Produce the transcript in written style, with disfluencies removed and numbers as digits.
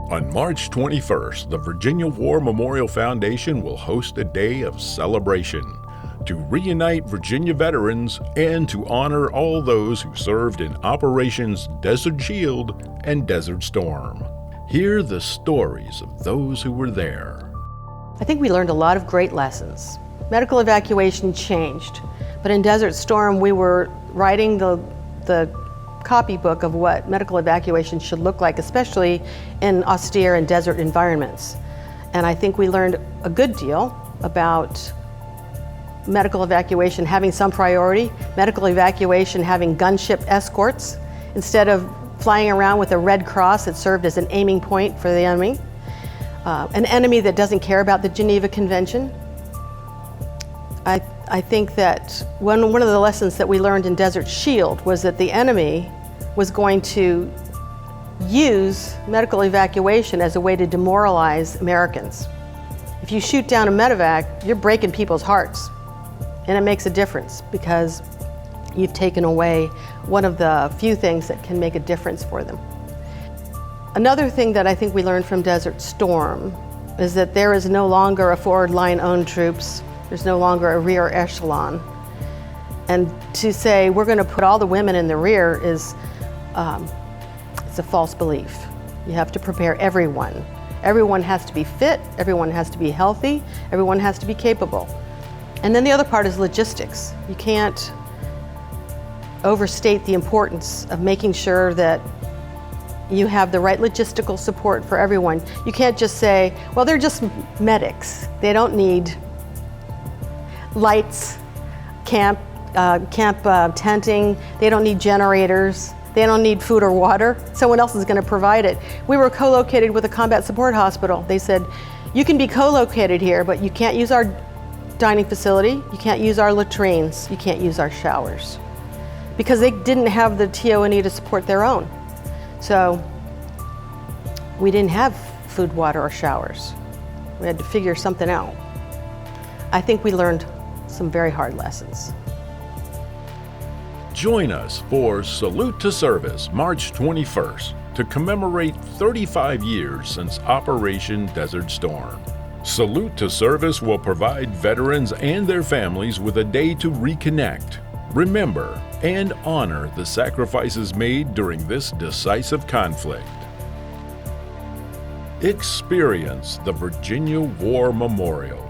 On March 21st, the Virginia War Memorial Foundation will host a day of celebration to reunite Virginia veterans and to honor all those who served in Operations Desert Shield and Desert Storm. Hear the stories of those who were there. I think we learned a lot of great lessons. Medical evacuation changed, but in Desert Storm we were writing the copybook of what medical evacuation should look like, especially in austere and desert environments. And I think we learned a good deal about medical evacuation having some priority, medical evacuation having gunship escorts instead of flying around with a red cross that served as an aiming point for the enemy, an enemy that doesn't care about the Geneva Convention. I think that one of the lessons that we learned in Desert Shield was that the enemy was going to use medical evacuation as a way to demoralize Americans. If you shoot down a medevac, you're breaking people's hearts. And it makes a difference because you've taken away one of the few things that can make a difference for them. Another thing that I think we learned from Desert Storm is that there is no longer a forward line owned troops. There's no longer a rear echelon. And to say we're going to put all the women in the rear is it's a false belief. You have to prepare everyone. Everyone has to be fit, everyone has to be healthy, everyone has to be capable. And then the other part is logistics. You can't overstate the importance of making sure that you have the right logistical support for everyone. You can't just say, well, they're just medics. They don't need lights, camp tenting. They don't need generators. They don't need food or water. Someone else is going to provide it. We were co-located with a combat support hospital. They said, you can be co-located here, but you can't use our dining facility, you can't use our latrines, you can't use our showers. Because they didn't have the TO&E to support their own. So we didn't have food, water, or showers. We had to figure something out. I think we learned some very hard lessons. Join us for Salute to Service, March 21st, to commemorate 35 years since Operation Desert Storm. Salute to Service will provide veterans and their families with a day to reconnect, remember, and honor the sacrifices made during this decisive conflict. Experience the Virginia War Memorial.